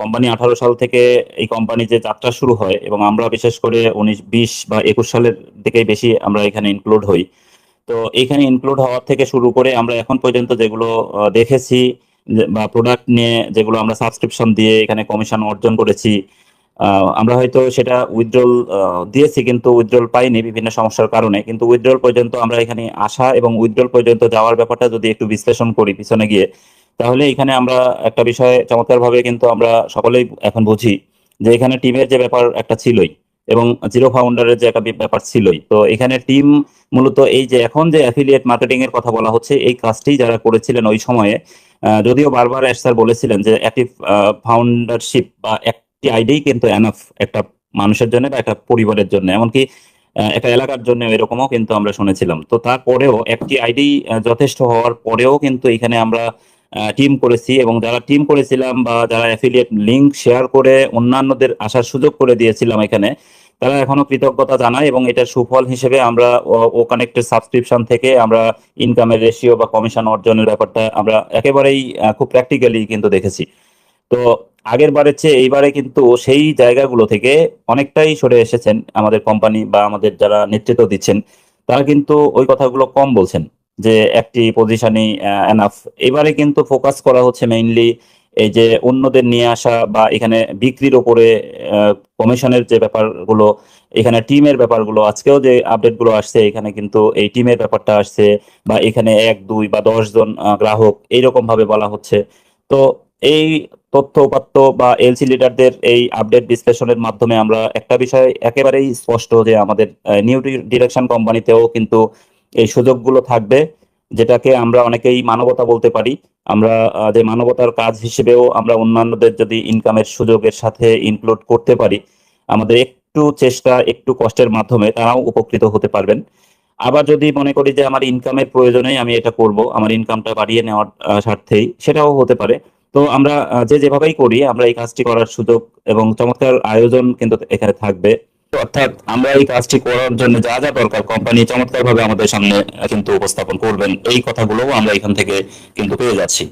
Company 18 সাল থেকে এই কোম্পানি যে যাত্রা শুরু হয়, এবং আমরা বিশেষ করে 19, 20 বা 21 সালের দিকেই বেশি আমরা এখানে ইনক্লুড হই। তো এইখানে ইনক্লুড হওয়ার থেকে শুরু করে আমরা এখন পর্যন্ত যেগুলো দেখেছি, বা প্রোডাক্ট নিয়ে যেগুলো আমরা সাবস্ক্রিপশন দিয়ে এখানে কমিশন অর্জন করেছি, আমরা হয়তো সেটা উইথড্রল দিয়েছি কিন্তু উইথড্রল পাইনি বিভিন্ন সমস্যার কারণে। কিন্তু উইথড্রল পর্যন্ত আমরা এখানে আসা এবং উইথড্রল পর্যন্ত যাওয়ার ব্যাপারটা যদি একটু বিশ্লেষণ করি পিছনে গিয়ে, তাহলে এখানে আমরা একটা বিষয় চমৎকারভাবে কিন্তু আমরা সকলেই এখন বুঝি যে এখানে টিমের যে ব্যাপার একটা ছিলই, এবং জিরো ফাউন্ডারের যে একটা ব্যাপার ছিলই। তো এখানে টিম মূলত এই যে এখন যে অ্যাফিলিয়েট মার্কেটিং এর কথা বলা হচ্ছে, এই কাজটি যারা করেছিলেন ওই সময়ে, যদিও বারবার এস স্যার বলেছিলেন যে অ্যাক্টিভ ফাউন্ডারশিপ বা একটি আইডিই কিন্তু এনাফ একটা মানুষের জন্য বা একটা পরিবারের জন্য, এমনকি একটা এলাকার জন্য এরকমও কিন্তু আমরা শুনেছিলাম। তো তারপরেও একটি আইডি যথেষ্ট হওয়ার পরেও কিন্তু এখানে আমরা টিম করেছি, এবং যারা টিম করেছিলাম বা যারা অ্যাফিলিয়েট লিংক শেয়ার করে অন্যান্যদের আসার সুযোগ করে দিয়েছিলাম এখানে, তারা এখনো কৃতজ্ঞতা জানায়। এবং এটার সুফল হিসেবে আমরা ও কানেক্টেড সাবস্ক্রিপশন থেকে আমরা ইনকামের রেশিও বা কমিশন অর্জনের ব্যাপারটা আমরা একেবারেই খুব প্র্যাকটিক্যালি কিন্তু দেখেছি। তো আগের বারের চেয়ে এইবারে কিন্তু সেই জায়গাগুলো থেকে অনেকটাই সরে এসেছেন আমাদের কোম্পানি বা আমাদের যারা নেতৃত্ব দিচ্ছেন, তারা কিন্তু ওই কথাগুলো কম বলছেন যে একটি পজিশনই এনাফ। এবারে কিন্তু ফোকাস করা হচ্ছে মেইনলি এই যে অন্যদের নিয়ে আসা বা এখানে বিক্রির ওপরে কমিশনের যে ব্যাপারগুলো, এখানে টিমের ব্যাপারগুলো, আজকেও যে আপডেটগুলো আসছে এখানে কিন্তু এই টিমের ব্যাপারটা আসছে, বা এখানে 1, 2 বা 10 জন গ্রাহক এইরকম ভাবে বলা হচ্ছে। তো এই তথ্য উপাত্ত বা এলসি লিডারদের এই আপডেট বিশ্লেষণের মাধ্যমে আমরা একটা বিষয় একেবারেই স্পষ্ট যে আমাদের নিউ ডিরেকশন কোম্পানিতেও কিন্তু এই সুযোগগুলো থাকবে, যেটাকে আমরা অনেকেই মানবতা বলতে পারি। আমরা যে মানবতার কাজ হিসেবেও আমরা অন্যান্যদের যদি ইনকামের সুযোগের সাথে ইনক্লুড করতে পারি, আমাদের একটু চেষ্টা একটু কষ্টের মাধ্যমে তারাও উপকৃত হতে পারবেন। আবার যদি মনে করি যে আমার ইনকামের প্রয়োজনেই আমি এটা করব, আমার ইনকামটা বাড়িয়ে নেওয়ার স্বার্থেই, সেটাও হতে পারে। তো আমরা যে যেভাবেই করি আমরা এই কাজটি করার সুযোগ এবং চমৎকার আয়োজন কিন্তু এখানে থাকবে। অর্থাৎ আমরা এই কাজটি করার জন্য যা যা দরকার কোম্পানি চমৎকার ভাবে আমাদের সামনে কিন্তু উপস্থাপন করবেন, এই কথাগুলোও আমরা এখান থেকে কিন্তু পেয়ে যাচ্ছি।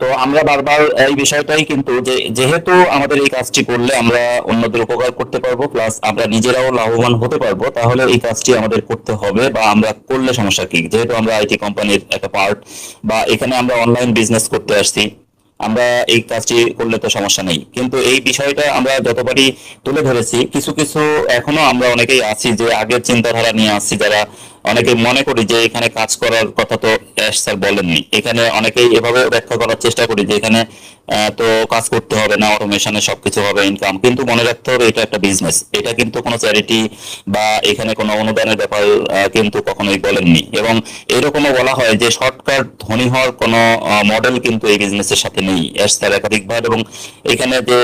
তো আমরা বারবার এই বিষয়টাই কিন্তু যে যেহেতু আমাদের এই কাজটি করলে আমরা অন্যদের উপকার করতে পারবো, প্লাস আমরা নিজেরাও লাভবান হতে পারবো, তাহলে এই কাজটি আমাদের করতে হবে। বা আমরা করলে সমস্যা কি, যেহেতু আমরা আইটি কোম্পানির একটা পার্ট, বা এখানে আমরা অনলাইন বিজনেস করতে আসছি, আমরা এই কাজটি করলে তো সমস্যা নেই। কিন্তু এই বিষয়টা আমরা যতবারই তুলে ধরেছি, কিছু কিছু এখনো আমরা অনেকেই আছি যে আগের চিন্তাধারা নিয়ে আসছি, যারা অনেকে মনে করি যে এখানে কাজ করার কথা তো অ্যাশ স্যার বলেননি। এখানে অনেকেই এভাবে ব্যাখ্যা করার চেষ্টা করি যে এখানে তো কাজ করতে হবে না, অটোমেশনে সবকিছু হবে ইনকাম। কিন্তু মনে রাখতে হবে এটা একটা বিজনেস, এটা কিন্তু কোনো চ্যারিটি বা এখানে কোনো অনুদানের ব্যাপার কিন্তু কখনোই বলেননি। এবং এরকমও বলা হয় যে শর্টকাট ধনী হওয়ার কোনো মডেল কিন্তু এই বিজনেসের সাথে নেই, অ্যাশ স্যার একাধিকবার। এবং এখানে যে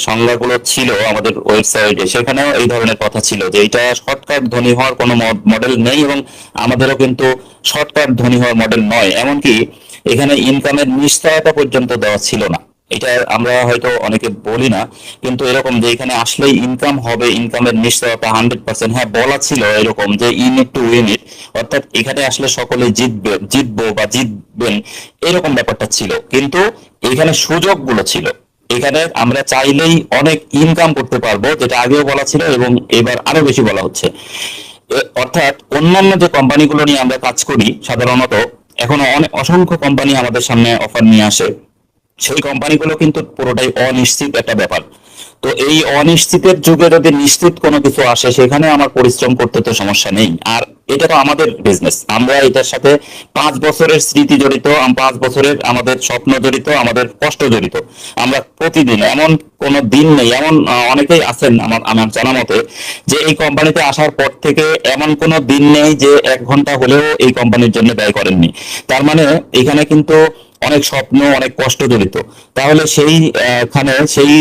সংজ্ঞাগুলো ছিল আমাদের ওয়েবসাইটে, সেখানেও এই ধরনের কথা ছিল যে এটা শর্টকাট ধনী হওয়ার কোনো মডেল নেই, এবং আমাদেরও কিন্তু শর্টকাট ধনী হওয়ার মডেল নয়। এমনকি এখানে ইনকামের নিশ্চয়তা পর্যন্ত দেওয়া ছিল না। এটা আমরা হয়তো অনেকে বলি না, কিন্তু এরকম যে এখানে আসলেই ইনকাম হবে, ইনকামের নিশ্চয়তা 100%, হ্যাঁ বলা ছিল এরকম যে ইন ইট টু উইন ইট, অর্থাৎ এখানে আসলে সকলে জিতবো বা জিতবেন, এরকম ব্যাপারটা ছিল। কিন্তু এখানে সুযোগগুলো ছিল, এখানে আমরা চাইলেই অনেক ইনকাম করতে পারবো, যেটা আগেও বলা ছিল এবং এবার আরো বেশি বলা হচ্ছে। অর্থাৎ অন্যান্য যে কোম্পানিগুলো নিয়ে আমরা কাজ করি সাধারণত, এখনো অনেক অসংখ্য কোম্পানি আমাদের সামনে অফার নিয়ে আসে, সেই কোম্পানিগুলো কিন্তু পুরোটাই অনিশ্চিত একটা ব্যাপার। তো এই অনিশ্চিতের যুগে যদি নিশ্চিত কোনো কিছু আসে, সেখানে আমার পরিশ্রম করতে তো সমস্যা নেই। আর এটা তো আমাদের বিজনেস, আমরা এটার সাথে 5 বছরের স্মৃতি জড়িত, 5 বছরের আমাদের স্বপ্ন জড়িত, আমাদের কষ্ট জড়িত। আমরা প্রতিদিন, এমন কোনো দিন নেই, এমন অনেকেই আছেন আমার আমার জানা মতে, যে এই কোম্পানিতে আসার পর থেকে এমন কোনো দিন নেই যে 1 ঘন্টা হলেও এই কোম্পানির জন্য ব্যয় করেননি। তার মানে এখানে কিন্তু অনেক স্বপ্ন, অনেক কষ্ট জড়িত। তাহলে সেই খানে সেই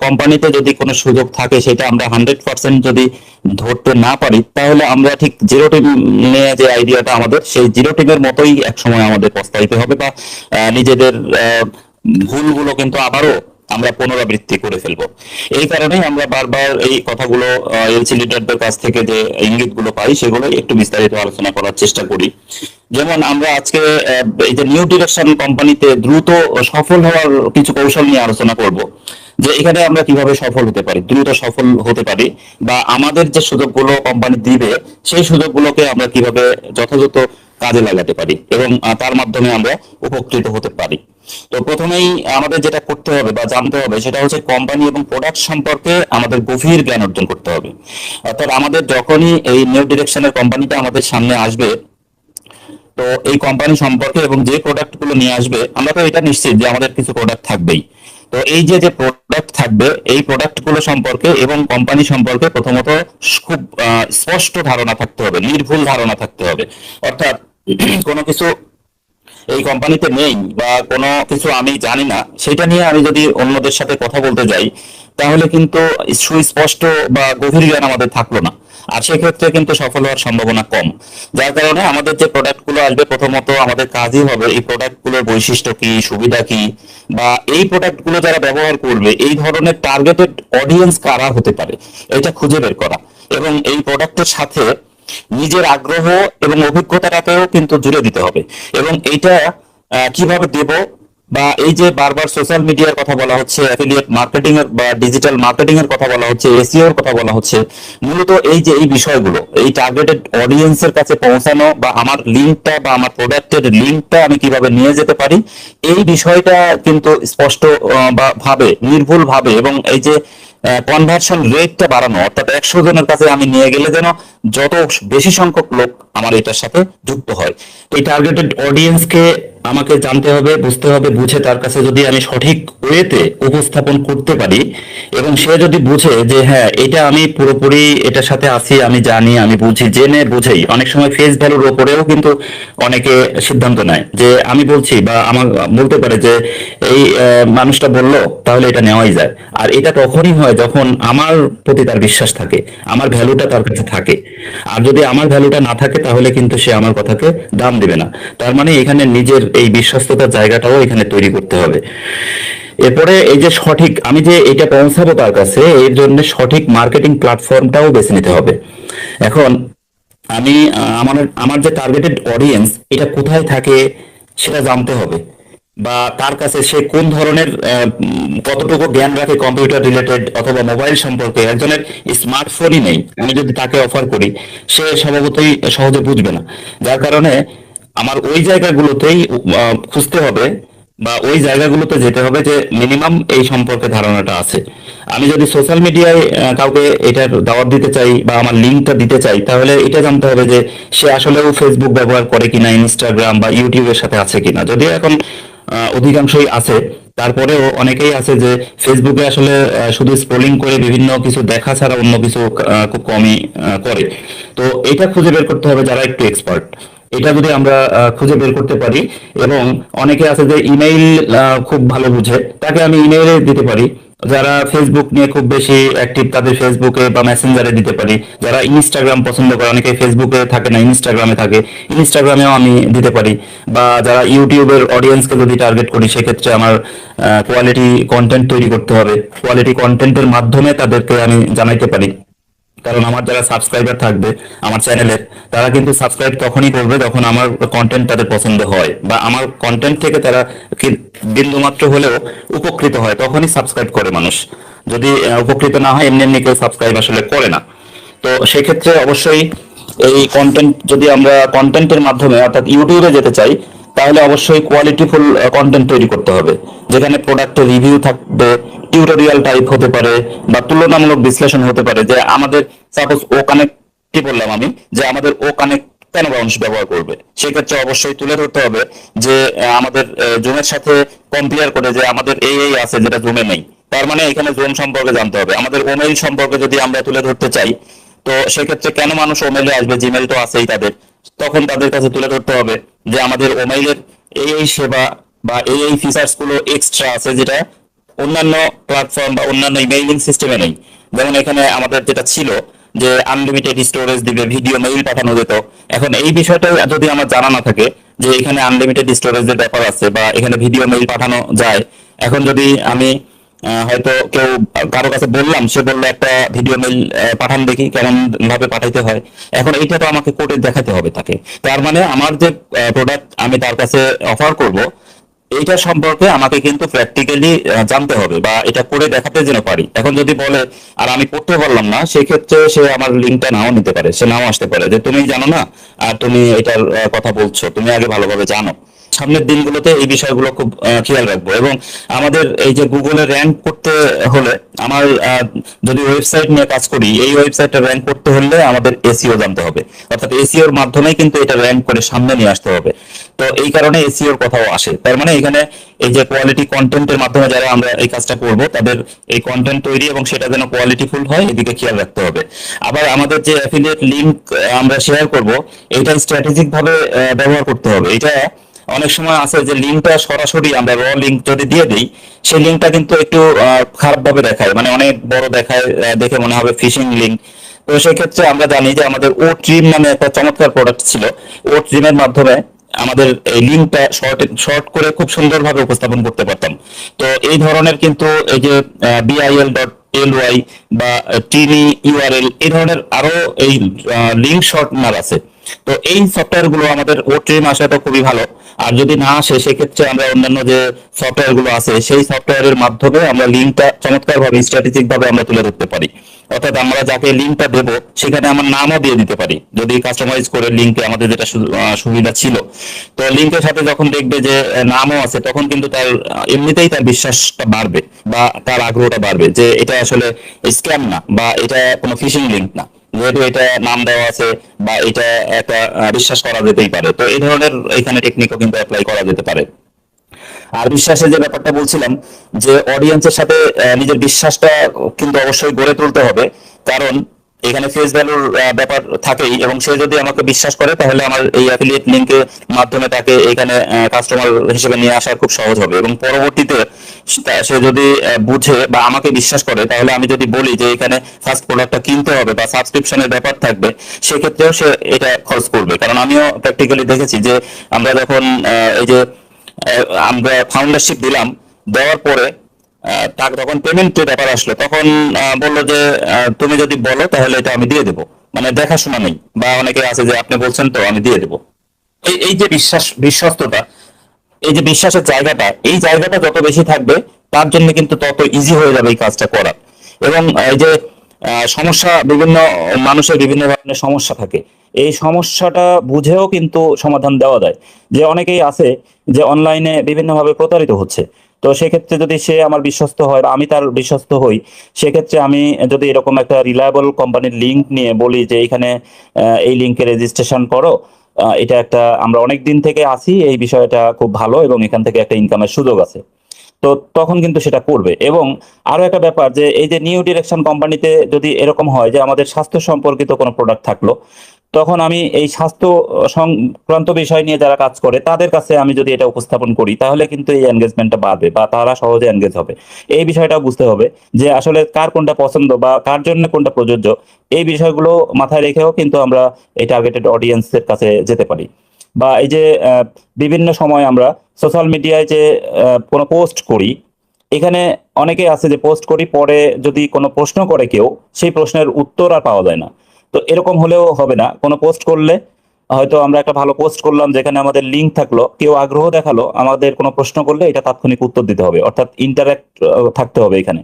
কোম্পানিতে যদি কোনো সুযোগ থাকে, সেটা আমরা 100% যদি ধরতে না পারি, তাহলে আমরা ঠিক জিরো টিম নিয়ে যে আইডিয়াটা আমাদের, সেই জিরো টিমের মতোই একসময় আমাদের পস্তাইতে হবে, বা নিজেদের ভুলগুলো কিন্তু আবারও আমরা পুনরাবৃত্তি করে ফেলবো। এই কারণেই আমরা বারবার এই কথাগুলো এলসি লিডারদের কাছ থেকে যে ইঙ্গিতগুলো পাই সেগুলো একটু বিস্তারিত আলোচনা করার চেষ্টা করি। যেমন আমরা আজকে এই যে নিউ ডিরেকশন কোম্পানিতে দ্রুত সফল হওয়ার কিছু কৌশল নিয়ে আলোচনা করব, যে এখানে আমরা কিভাবে সফল হতে পারি, দ্রুত সফল হতে পারি, বা আমাদের যে সুযোগগুলো কোম্পানি দিবে সেই সুযোগগুলোকে আমরা কিভাবে যথাযথ কাজে লাগাতে পারি এবং তার মাধ্যমে আমরা উপকৃত হতে পারি। তো প্রথমেই আমাদের যেটা করতে হবে বা জানতে হবে সেটা হচ্ছে কোম্পানি এবং প্রোডাক্ট সম্পর্কে আমাদের গভীর জ্ঞান অর্জন করতে হবে। অর্থাৎ আমাদের যখনই এই নিউ ডিরেকশনের কোম্পানিটা আমাদের সামনে আসবে, তো এই কোম্পানি সম্পর্কে এবং যে প্রোডাক্ট গুলো নিয়ে আসবে, আমরা তো এটা নিশ্চিত যে আমাদের কিছু প্রোডাক্ট থাকবেই। তো এই যে যে প্রোডাক্ট থাকবে এই প্রোডাক্ট গুলো সম্পর্কে এবং কোম্পানি সম্পর্কে প্রথমত খুব স্পষ্ট ধারণা থাকতে হবে, নির্ভুল ধারণা থাকতে হবে। অর্থাৎ কোনো কিছু এই কোম্পানিতে নেই বা কোনো কিছু আমি জানি না, সেটা নিয়ে আমি যদি অন্যদের সাথে কথা বলতে যাই তাহলে কিন্তু সুস্পষ্ট বা গভীর জ্ঞান আমাদের থাকলো না, আর সেক্ষেত্রে কিন্তু সফল হওয়ার সম্ভাবনা কম। যার কারণে আমাদের যে প্রোডাক্ট গুলো আসবে প্রথমত আমাদের কাজই হবে এই প্রোডাক্ট গুলোর বৈশিষ্ট্য কি, সুবিধা কি, বা এই প্রোডাক্ট গুলো যারা ব্যবহার করবে এই ধরনের টার্গেটেড অডিয়েন্স কারা হতে পারে এটা খুঁজে বের করা, এবং এই প্রোডাক্টের সাথে নিজের আগ্রহ এবং অভিজ্ঞতাটাকেও কিন্তু জুড়ে দিতে হবে। এবং এইটা কিভাবে দেব, বা এই যে বারবার সোশ্যাল মিডিয়ার কথা বলা হচ্ছে, অ্যাফিলিয়েট মার্কেটিং এর বা ডিজিটাল মার্কেটিং এর কথা বলা হচ্ছে, এসইও এর কথা বলা হচ্ছে, মূলত এই যে এই বিষয়গুলো এই টার্গেটেড অডিয়েন্সের কাছে পৌঁছানো বা আমার লিঙ্কটা বা আমার প্রোডাক্টের লিঙ্কটা আমি কিভাবে নিয়ে যেতে পারি, এই বিষয়টা কিন্তু স্পষ্ট বা ভাবে নির্ভুল ভাবে, এবং এই যে কনভার্সন রেটটা বাড়ানো, অর্থাৎ 100 জনের কাছে আমি নিয়ে গেলে যেন যত বেশি সংখ্যক লোক আমার এটার সাথে যুক্ত হয়। এই টার্গেটেড অডিয়েন্সকে আমাকে জানতে হবে, বুঝতে হবে, বুঝে তার কাছে যদি আমি সঠিক ওয়েতে উপস্থাপন করতে পারি এবং সে যদি বুঝে যে হ্যাঁ এটা আমি পুরোপুরি এটার সাথে আছি, আমি জানি, আমি বুঝি, জেনে বুঝেই, অনেক সময় ফেস ভ্যালুর ওপরেও কিন্তু অনেকে সিদ্ধান্ত নেয় যে আমি বলছি, বা আমার বলতে পারে যে এই মানুষটা বললো তাহলে এটা নেওয়াই যায়। আর এটা তখনই হয় যখন আমার প্রতি তার বিশ্বাস থাকে, আমার ভ্যালুটা তার কাছে থাকে। আর যদি আমার ভ্যালুটা না থাকে তাহলে কিন্তু সে আমার কথাকে দাম দেবে না। তার মানে এখানে নিজের এই বিশ্বস্ততার জায়গাটাও এখানে তৈরি করতে হবে। এরপরে এই যে সঠিক আমি যে এটা পৌঁছাবো তার কাছে, এর জন্য সঠিক মার্কেটিং প্ল্যাটফর্মটাও বেছে নিতে হবে। এখন আমি আমার আমার যে টার্গেটেড অডিয়েন্স এটা কোথায় থাকে সেটা জানতে হবে, বা তার কাছে সে কোন ধরনের কতটুকু জ্ঞান রাখে কম্পিউটার রিলেটেড অথবা মোবাইল সম্পর্কে। একজনের স্মার্টফোনই নেই, আমি যদি তাকে অফার করি সে স্বভাবতই সহজে বুঝবে না। যার কারণে আমার ওই জায়গাগুলোতেই খুঁজতে হবে বা ওই জায়গাগুলোতে যেতে হবে যে মিনিমাম এই সম্পর্কে ধারণাটা আছে। আমি যদি সোশ্যাল মিডিয়ায় কাউকে এটার দাওয়াত দিতে চাই বা আমার লিঙ্কটা দিতে চাই, তাহলে এটা জানতে হবে যে সে আসলেও ফেসবুক ব্যবহার করে কিনা, ইনস্টাগ্রাম বা ইউটিউবের সাথে আছে কিনা। যদিও এখন অধিকাংশই আছে, তারপরেও অনেকেই আছে যে ফেসবুকে আসলে শুধু স্ক্রলিং করে বিভিন্ন কিছু দেখা ছাড়া অন্য কিছু খুব কমই করে। তো এটা খুঁজে বের করতে হবে যারা একটু এক্সপার্ট। এটা যদি আমরা খুঁজে বের করতে পারি, এবং অনেকে আছে যে ইমেইল খুব ভালো বুঝে, তাকে আমি ইমেইলে দিতে পারি। যারা ফেসবুক নিয়ে খুব বেশি অ্যাক্টিভ তাদের ফেসবুকে বা মেসেঞ্জারে দিতে পারি। যারা ইনস্টাগ্রাম পছন্দ করে, অনেকে ফেসবুকে থাকে না ইনস্টাগ্রামে থাকে, ইনস্টাগ্রামেও আমি দিতে পারি। বা যারা ইউটিউবের অডিয়েন্সকে যদি টার্গেট করি সেক্ষেত্রে আমার কোয়ালিটি কন্টেন্ট তৈরি করতে হবে, কোয়ালিটি কন্টেন্টের মাধ্যমে তাদেরকে আমি জানাইতে পারি। কারণ আমার যারা সাবস্ক্রাইবার থাকবে আমার চ্যানেলের, তারা কিন্তু সাবস্ক্রাইব তখনই করবে যখন আমার কন্টেন্ট তাদের পছন্দ হয় বা আমার কন্টেন্ট থেকে তারা বিন্দুমাত্র হলেও উপকৃত হয়, তখনই সাবস্ক্রাইব করে মানুষ। যদি উপকৃত না হয় এমনি এমনি কেউ সাবস্ক্রাইব আসলে করে না। তো সেক্ষেত্রে অবশ্যই এই কন্টেন্ট যদি আমরা কন্টেন্টের মাধ্যমে অর্থাৎ ইউটিউবে যেতে চাই, তাহলে অবশ্যই কোয়ালিটিফুল কন্টেন্ট তৈরি করতে হবে, যেখানে প্রোডাক্টের রিভিউ থাকবে, টিউটোরিয়াল টাইপ হতে পারে বা তুলনামূলক বিশ্লেষণ হতে পারে। যে আমাদের সাপোজ ও কানেক্ট, কি বললাম আমি, যে আমাদের ও কানেক্ট কেন মানুষ ব্যবহার করবে, সেক্ষেত্রে অবশ্যই তুলে ধরতে হবে যে আমাদের জুমের সাথে কম্পেয়ার করে যে আমাদের এই এই আছে যেটা জুমে নেই। তার মানে এখানে জুম সম্পর্কে জানতে হবে। আমাদের ওমেইল সম্পর্কে যদি আমরা তুলে ধরতে চাই, তো সেক্ষেত্রে কেন মানুষ ওমেইলে আসবে, জিমেইল তো আছেই তাদের, তখন তাদের কাছে তুলে ধরতে হবে যে আমাদের ওমেইলের এই এই সেবা বা এই এই ফিচার্স গুলো এক্সট্রা আছে যেটা অন্যান্য প্ল্যাটফর্ম বা অন্যান্য ইমেইলিং সিস্টেমে নেই। যেমন এখানে আমাদের যেটা ছিল যে আনলিমিটেড স্টোরেজ দিবে, ভিডিও মেইল পাঠানো যেত। এখন এই বিষয়টা যদি আমার জানা না থাকে যে এখানে আনলিমিটেড স্টোরেজের ব্যাপার আছে বা এখানে ভিডিও মেইল পাঠানো যায়, এখন যদি আমি হয়তো কেউ কারো কাছে বললাম, সে বললো একটা ভিডিও মেইল পাঠান দেখি কেমন ভাবে পাঠাইতে হয়। এখন এইটা তো আমাকে কোডে দেখাতে হবে তাকে। তার মানে আমার যে প্রোডাক্ট আমি তার কাছে অফার করব, এইটা সম্পর্কে আমাকে কিন্তু প্র্যাকটিক্যালি জানতে হবে বা এটা করে দেখাতে যেন পারি। এখন যদি বলে আর আমি করতে পারলাম না, সেই ক্ষেত্রে সে আমার লিঙ্কটা নাও নিতে পারে, সে নাও আসতে পারে যে তুমি জানো না আর তুমি এটার কথা বলছো, তুমি আগে ভালোভাবে জানো। সামনের দিনগুলোতে এই বিষয়গুলো খুব খেয়াল রাখবো। এবং আমাদের এই যে গুগলে র্যাঙ্ক করতে হলে আমার যদি ওয়েবসাইট নিয়ে কাজ করি, এই ওয়েবসাইটটা র্যাঙ্ক করতে হলে আমাদের এসইও জানতে হবে, অর্থাৎ এসইওর মাধ্যমেই কিন্তু এটা র্যাঙ্ক করে সামনে নিয়ে আসতে হবে। তো এই কারণে এসইওর কথাও আসে। তার মানে এখানে এই যে কোয়ালিটি কন্টেন্টের মাধ্যমে যারা আমরা এই কাজটা করব, তাদের এই কন্টেন্ট তৈরি এবং সেটা যেন কোয়ালিটিফুল হয়, এদিকে খেয়াল রাখতে হবে। আবার আমাদের যে অ্যাফিলিয়েট লিংক আমরা শেয়ার করব, এটা স্ট্র্যাটেজিক ভাবে ব্যবহার করতে হবে। এটা অনেক সময় আছে যে লিঙ্কটা সরাসরি আমরা র লিঙ্ক যদি দিয়ে দিই, সেই লিঙ্কটা কিন্তু একটু খারাপ ভাবে দেখায়, মানে অনেক বড় দেখায়, দেখে মনে হবে ফিশিং লিঙ্ক। তো সেক্ষেত্রে আমরা জানি যে আমাদের ও ট্রিম নামে একটা চমৎকার প্রোডাক্ট ছিল, ও ট্রিমের মাধ্যমে আমাদের এই লিঙ্কটা শর্ট করে খুব সুন্দরভাবে উপস্থাপন করতে পারতাম। তো এই ধরনের কিন্তু এই যে BIL.ly বা টিনি ইউআরএল, এই ধরনের আরো এই লিঙ্ক শর্টনার আছে। তো এই সফটওয়্যার গুলো আমাদের ও ট্রিম আসা তো খুবই ভালো। আর যদি না আসে, সেক্ষেত্রে আমরা অন্যান্য যে সফটওয়্যার গুলো আছে, সেই সফটওয়্যারের মাধ্যমে আমরা লিঙ্কটা চমৎকার ভাবে স্ট্র্যাটেজিক ভাবে আমরা তুলে ধরতে পারি। অর্থাৎ আমরা যাকে লিঙ্কটা দেবো সেখানে আমার নামও দিয়ে দিতে পারি, যদি কাস্টমাইজ করে লিঙ্কে আমাদের যেটা সুবিধা ছিল। তো লিঙ্কের সাথে যখন দেখবে যে নামও আছে, তখন কিন্তু তার এমনিতেই তার বিশ্বাসটা বাড়বে বা তার আগ্রহটা বাড়বে যে এটা আসলে স্ক্যাম না বা এটা কোনো ফিশিং লিঙ্ক না, যেহেতু এটা নাম দেওয়া আছে বা এটা একটা বিশ্বাস করা যেতেই পারে। তো এই ধরনের এখানে টেকনিকও কিন্তু অ্যাপ্লাই করা যেতে পারে। আর বিশ্বাসের যে ব্যাপারটা বলছিলাম, যে অডিয়েন্সের সাথে নিজের বিশ্বাসটা কিন্তু অবশ্যই গড়ে তুলতে হবে। কারণ এখানে ফেস ভ্যালুর ব্যাপার থাকেই, এবং সে যদি আমাকে বিশ্বাস করে, তাহলে আমার এই অ্যাফিলিয়েট লিঙ্কের মাধ্যমে তাকে এখানে কাস্টমার হিসেবে নিয়ে আসা খুব সহজ হবে। এবং পরবর্তীতে সে যদি বুঝে বা আমাকে বিশ্বাস করে, তাহলে আমি যদি বলি যে এখানে ফার্স্ট প্রোডাক্টটা কিনতে হবে বা সাবস্ক্রিপশনের ব্যাপার থাকবে, সেক্ষেত্রেও সে এটা খরচ করবে। কারণ আমিও প্র্যাকটিক্যালি দেখেছি যে আমরা যখন এই যে আমরা ফাউন্ডারশিপ দিলাম, দেওয়ার পরে তাকে যখন পেমেন্টের ব্যাপার আসলো, তখন বললো যে তুমি যদি বলো তাহলে এটা আমি দিয়ে দেবো, মানে দেখাশোনা নেই। বা অনেকে আছে যে আপনি বলছেন তো আমি দিয়ে দেবো। এই এই যে বিশ্বস্ততা, এই যে বিশ্বাসের জায়গাটা, এই জায়গাটা যত বেশি থাকবে, তার জন্য কিন্তু তত ইজি হয়ে যাবে এই কাজটা করা। এবং এই যে সমস্যা, বিভিন্ন মানুষের বিভিন্ন ধরনের সমস্যা থাকে, এই সমস্যাটা বুঝেও কিন্তু সমাধান দেওয়া যায়। যে অনেকেই আছে যে অনলাইনে বিভিন্নভাবে প্রতারিত হচ্ছে। তো সেক্ষেত্রে যদি সে আমার বিশ্বস্ত হয় বা আমি তার বিশ্বস্ত হই, সেক্ষেত্রে আমি যদি এরকম একটা রিলায়েবল কোম্পানির লিঙ্ক নিয়ে বলি যে এখানে এই লিঙ্কে রেজিস্ট্রেশন করো, এটা একটা, আমরা অনেক দিন থেকে আছি, এই বিষয়টা খুব ভালো এবং এখান থেকে একটা ইনকামের সুযোগ আছে, তো তখন কিন্তু সেটা করবে। এবং আরো একটা ব্যাপার, যে এই যে নিউ ডিরেকশন কোম্পানিতে যদি এরকম হয় যে আমাদের স্বাস্থ্য সম্পর্কিত কোনো প্রোডাক্ট থাকলো, তখন আমি এই স্বাস্থ্য সংক্রান্ত বিষয় নিয়ে যারা কাজ করে তাদের কাছে আমি যদি এটা উপস্থাপন করি, তাহলে কিন্তু এই এনগেজমেন্টটা বাড়বে বা তারা সহজে এনগেজ হবে। এই বিষয়টা বুঝতে হবে যে আসলে কার কোনটা পছন্দ বা কার জন্য কোনটা প্রযোজ্য। এই বিষয়গুলো মাথায় রেখেও কিন্তু আমরা এই টার্গেটেড অডিয়েন্সের কাছে যেতে পারি। বা এই যে বিভিন্ন সময় আমরা সোশ্যাল মিডিয়ায় যে কোনো পোস্ট করি, এখানে অনেকে আছে যে পোস্ট করি, পরে যদি কোনো প্রশ্ন করে কেউ, সেই প্রশ্নের উত্তর আর পাওয়া যায় না। তো এরকম হলেও হবে না। কোনো পোস্ট করলে হয়তো আমরা একটা ভালো পোস্ট করলাম যেখানে আমাদের লিঙ্ক থাকলো, কেউ আগ্রহ দেখালো, আমাদের কোনো প্রশ্ন করলে এটা তাৎক্ষণিক উত্তর দিতে হবে, অর্থাৎ ইন্টারাক্ট থাকতে হবে। এখানে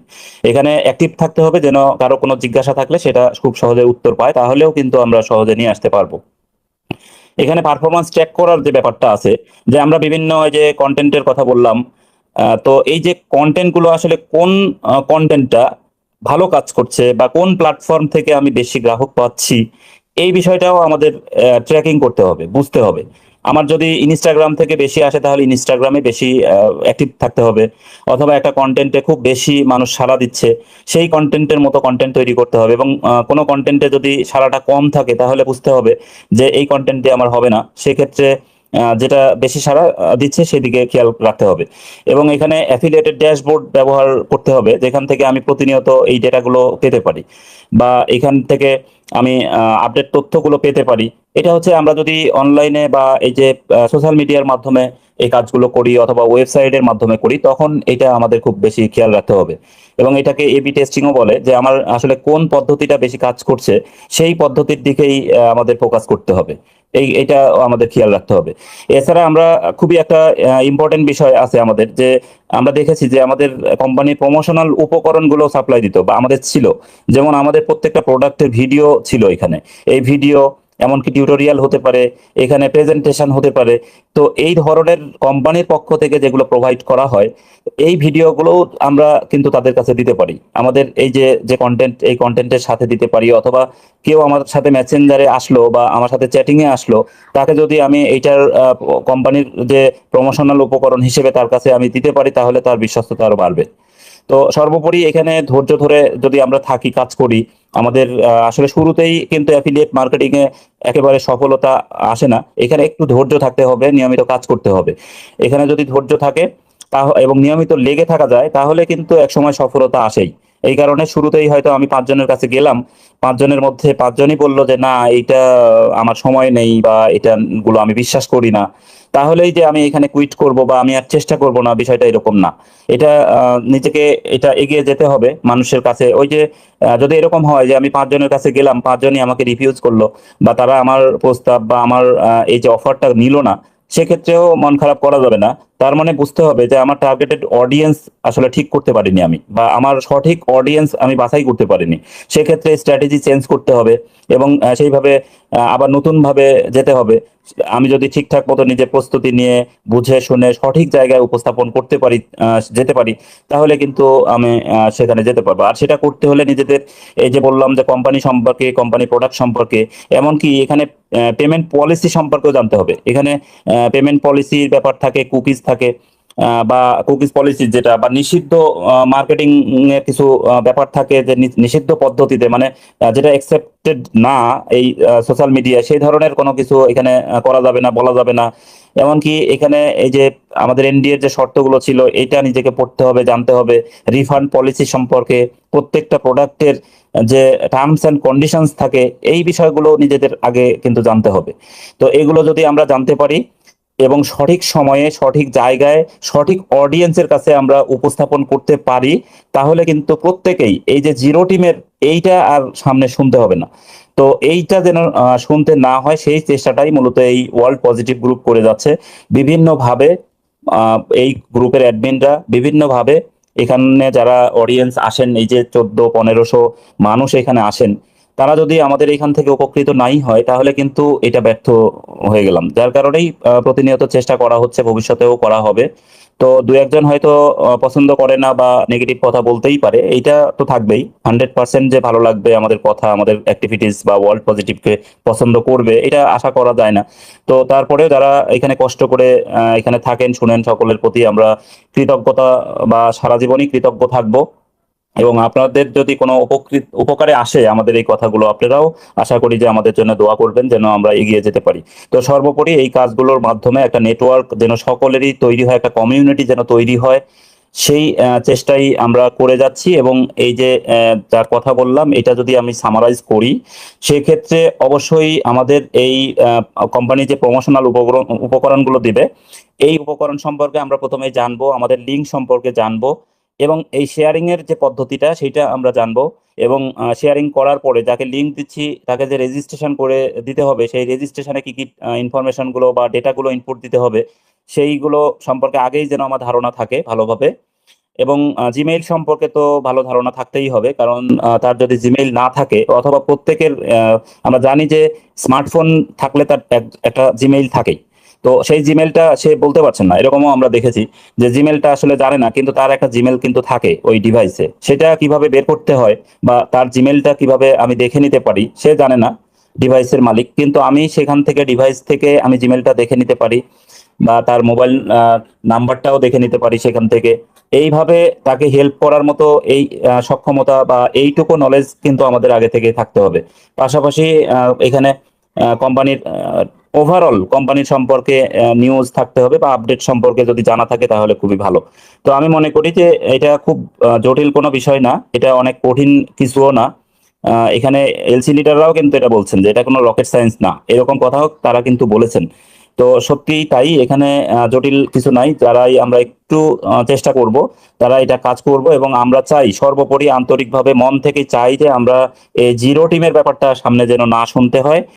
এখানে অ্যাক্টিভ থাকতে হবে, যেন কারো কোনো জিজ্ঞাসা থাকলে সেটা খুব সহজে উত্তর পায়, তাহলেও কিন্তু আমরা সহজে নিয়ে আসতে পারবো। এখানে পারফরমেন্স চেক করার যে ব্যাপারটা আছে, যে আমরা বিভিন্ন এই যে কন্টেন্টের কথা বললাম, তো এই যে কন্টেন্ট গুলো আসলে কোন কন্টেন্টটা ভালো কাজ করছে বা কোন প্ল্যাটফর্ম থেকে আমি বেশি গ্রাহক পাচ্ছি, এই বিষয়টাও আমাদের ট্র্যাকিং করতে হবে, বুঝতে হবে। আমার যদি ইনস্টাগ্রাম থেকে বেশি আসে, তাহলে ইনস্টাগ্রামে বেশি অ্যাক্টিভ থাকতে হবে। অথবা একটা কন্টেন্টে খুব বেশি মানুষ সাড়া দিচ্ছে, সেই কন্টেন্টের মতো কন্টেন্ট তৈরি করতে হবে। এবং কোনো কন্টেন্টে যদি সাড়াটা কম থাকে, তাহলে বুঝতে হবে যে এই কন্টেন্ট দিয়ে আমার হবে না, সেক্ষেত্রে যেটা বেশি সাড়া দিচ্ছে সেদিকে খেয়াল রাখতে হবে। এবং এখানে অ্যাফিলিয়েটেড ড্যাশবোর্ড ব্যবহার করতে হবে, যেখান থেকে আমি প্রতিনিয়ত এই ডেটাগুলো পেতে পারি বা এখান থেকে আমি আপডেট তথ্যগুলো পেতে পারি। এটা হচ্ছে আমরা যদি অনলাইনে বা এই যে সোশ্যাল মিডিয়ার মাধ্যমে এই কাজগুলো করি অথবা ওয়েবসাইটের মাধ্যমে করি, তখন এটা আমাদের খুব বেশি খেয়াল রাখতে হবে। এবং এটাকে এবি টেস্টিংও বলে, যে আমার আসলে কোন পদ্ধতিটা বেশি কাজ করছে সেই পদ্ধতির দিকেই আমাদের ফোকাস করতে হবে। এটা আমাদের খেয়াল রাখতে হবে। এছাড়া আমরা খুবই একটা ইম্পর্টেন্ট বিষয় আছে আমাদের, যে আমরা দেখেছি যে আমাদের কোম্পানির প্রমোশনাল উপকরণগুলো সাপ্লাই দিত বা আমাদের ছিল। যেমন আমাদের প্রত্যেকটা প্রোডাক্টের ভিডিও ছিল এখানে। এই ভিডিও এমনকি টিউটোরিয়াল হতে পারে, এখানে প্রেজেন্টেশন হতে পারে। তো এই ধরনের কোম্পানির পক্ষ থেকে যেগুলো প্রোভাইড করা হয়, এই ভিডিওগুলো আমরা কিন্তু তাদের কাছে দিতে পারি। আমাদের এই যে যে কন্টেন্ট, এই কন্টেন্টের সাথে দিতে পারি, অথবা কেউ আমার সাথে মেসেঞ্জারে আসলো বা আমার সাথে চ্যাটিং এ আসলো, তাকে যদি আমি এইটার কোম্পানির যে প্রমোশনাল উপকরণ হিসেবে তার কাছে আমি দিতে পারি, তাহলে তার বিশ্বস্ততা আরো বাড়বে। তো সর্বোপরি এখানে ধৈর্য ধরে যদি আমরা থাকি, কাজ করি, আমাদের আসলে শুরুতেই কিন্তু অ্যাফিলিয়েট মার্কেটিং এ একেবারে সফলতা আসে না। এখানে একটু ধৈর্য থাকতে হবে, নিয়মিত কাজ করতে হবে। এখানে যদি ধৈর্য থাকে এবং নিয়মিত লেগে থাকা যায়, তাহলে কিন্তু একসময় সফলতা আসেই। এই কারণে শুরুতেই হয়তো আমি 5 জনের কাছে গেলাম, 5 জনের মধ্যে 5 জনই বললো যে না, এইটা আমার সময় নেই বা এটা গুলো আমি বিশ্বাস করি না, তাহলেই যে আমি এখানে কুইট করব বা আমি আর চেষ্টা করব না, বিষয়টা এরকম না। এটা নিজেকে এটা এগিয়ে যেতে হবে মানুষের কাছে। ওই যে যদি এরকম হয় যে আমি 5 জনের কাছে গেলাম, 5 জনই আমাকে রিফিউজ করলো, বা তারা আমার প্রস্তাব বা আমার এই যে অফারটা নিল না, সেক্ষেত্রেও মন খারাপ করা যাবে না। তার মানে বুঝতে হবে যে আমার টার্গেটেড অডিয়েন্স আসলে ঠিক করতে পারিনি আমি, বা আমার সঠিক অডিয়েন্স আমি বাছাই করতে পারিনি। সেক্ষেত্রে স্ট্র্যাটেজি চেঞ্জ করতে হবে এবং সেইভাবে আবার নতুন ভাবে যেতে হবে। আমি যদি ঠিকঠাক মতো নিজের প্রস্তুতি নিয়ে বুঝে শুনে সঠিক জায়গায় উপস্থাপন করতে পারি, যেতে পারি, তাহলে কিন্তু আমি সেখানে যেতে পারবো। আর সেটা করতে হলে নিজেদের, এই যে বললাম যে কোম্পানি সম্পর্কে, কোম্পানি প্রোডাক্ট সম্পর্কে, এমনকি এখানে পেমেন্ট পলিসি সম্পর্কেও জানতে হবে। এখানে পেমেন্ট পলিসির ব্যাপার থাকে, কুকিজ থাকে, বা কুকিজ পলিসি যেটা, বা নিষিদ্ধ মার্কেটিং এর কিছু ব্যাপার থাকে, যে নিষিদ্ধ পদ্ধতিতে, মানে যেটা একসেপ্টেড না এই সোশ্যাল মিডিয়া, সেই ধরনের কোনো কিছু এখানে করা যাবে না, বলা যাবে না। এমনকি এখানে এই যে আমাদের এনডিএ এর যে শর্তগুলো ছিল, এটা নিজেকে পড়তে হবে, জানতে হবে। রিফান্ড পলিসি সম্পর্কে, প্রত্যেকটা প্রোডাক্টের যে টার্মস এন্ড কন্ডিশনস থাকে, এই বিষয়গুলো নিজেদের আগে কিন্তু জানতে হবে। তো এগুলো যদি আমরা জানতে পারি এবং সঠিক সময়ে, সঠিক জায়গায়, সঠিক অডিয়েন্সের কাছে আমরা উপস্থাপন করতে পারি, তাহলে কিন্তু প্রত্যেকেই, এই যে জিরো টিমের, এইটা আর সামনে শুনতে হবে না। তো এইটা যেন শুনতে না হয়, সেই চেষ্টাটাই মূলত এই ওয়ার্ল্ড পজিটিভ গ্রুপ করে যাচ্ছে। বিভিন্নভাবে এই গ্রুপের অ্যাডমিনরা বিভিন্নভাবে, এখানে যারা অডিয়েন্স আসেন, এই যে 1400-1500 মানুষ এখানে আসেন, তারা যদি আমাদের এখান থেকে উপকৃত নাই হয়, তাহলে কিন্তু এটা ব্যর্থ হয়ে গেলাম। যার কারণেই প্রতিনিয়ত চেষ্টা করা হচ্ছে, ভবিষ্যতেও করা হবে। তো দু একজন হয়তো পছন্দ করে না বা নেগেটিভ কথা বলতেই পারে, এইটা তো থাকবেই। 100% যে ভালো লাগবে আমাদের কথা, আমাদের অ্যাক্টিভিটিস বা ওয়ার্ল্ড পজিটিভকে পছন্দ করবে, এটা আশা করা যায় না। তো তারপরেও যারা এখানে কষ্ট করে এখানে থাকেন, শুনেন, সকলের প্রতি আমরা কৃতজ্ঞতা বা সারা জীবনই কৃতজ্ঞ থাকবো। এবং আপনাদের যদি কোনো উপকারে আসে আমাদের এই কথাগুলো, আপনারাও আশা করি যে আমাদের জন্য দোয়া করবেন, যেন আমরা এগিয়ে যেতে পারি। তো সর্বোপরি এই কাজগুলোর মাধ্যমে একটা নেটওয়ার্ক যেন সকলেরই তৈরি হয়, একটা কমিউনিটি যেন তৈরি হয়, সেই চেষ্টাই আমরা করে যাচ্ছি। এবং এই যে যার কথা বললাম, এটা যদি আমি সামারাইজ করি, সেক্ষেত্রে অবশ্যই আমাদের এই কোম্পানি যে প্রমোশনাল উপকরণগুলো দিবে, এই উপকরণ সম্পর্কে আমরা প্রথমে জানবো, আমাদের লিঙ্ক সম্পর্কে জানবো, এবং এই শেয়ারিং এর যে পদ্ধতিটা, সেটা আমরা জানবো। এবং শেয়ারিং করার পরে যাকে লিঙ্ক দিচ্ছি, তাকে যে রেজিস্ট্রেশন করে দিতে হবে, সেই রেজিস্ট্রেশনে কি কি ইনফরমেশন গুলো বা ডেটা গুলো ইনপুট দিতে হবে, সেইগুলো সম্পর্কে আগেই যেন আমার ধারণা থাকে ভালোভাবে। এবং জিমেইল সম্পর্কে তো ভালো ধারণা থাকতেই হবে, কারণ তার যদি জিমেইল না থাকে, অথবা প্রত্যেকের আমরা জানি যে স্মার্টফোন থাকলে তার একটা জিমেইল থাকেই। তো সেই জিমেলটা সে বলতে পারছেন না, এরকমও আমরা দেখেছি যে জিমেলটা আসলে জানে না, কিন্তু তার একটা জিমেল কিন্তু থাকে ওই ডিভাইসে। সেটা কিভাবে বের করতে হয় বা তার জিমেলটা কিভাবে আমি দেখে নিতে পারি, সে জানে না, ডিভাইসের মালিক। কিন্তু আমি সেখান থেকে, ডিভাইস থেকে আমি জিমেলটা দেখে নিতে পারি, বা তার মোবাইল নাম্বারটাও দেখে নিতে পারি সেখান থেকে। এইভাবে তাকে হেল্প করার মতো এই সক্ষমতা বা এইটুকু নলেজ কিন্তু আমাদের আগে থেকে থাকতে হবে। পাশাপাশি এখানে কোম্পানির ওভারঅল কোম্পানির সম্পর্কে নিউজ থাকতে হবে, বা আপডেট সম্পর্কে যদি জানা থাকে তাহলে খুবই ভালো। তো আমি মনে করি যে এটা খুব জটিল কোনো বিষয় না, এটা অনেক কঠিন কিছুও না। এখানে এলসি লিডাররাও কিন্তু এটা বলছেন যে এটা কোনো রকেট সায়েন্স না, এরকম কথাও তারা কিন্তু বলেছেন। তো সত্যিই তাই, এখানে জটিল কিছু নাই। যারাই আমরা একটু চেষ্টা করব, তারা এটা কাজ করব, এবং আমরা চাই সর্বোপরি আন্তরিকভাবে মন থেকে চাই যে আমরা এই জিরো টিমের ব্যাপারটা সামনে যেন না শুনতে হয়।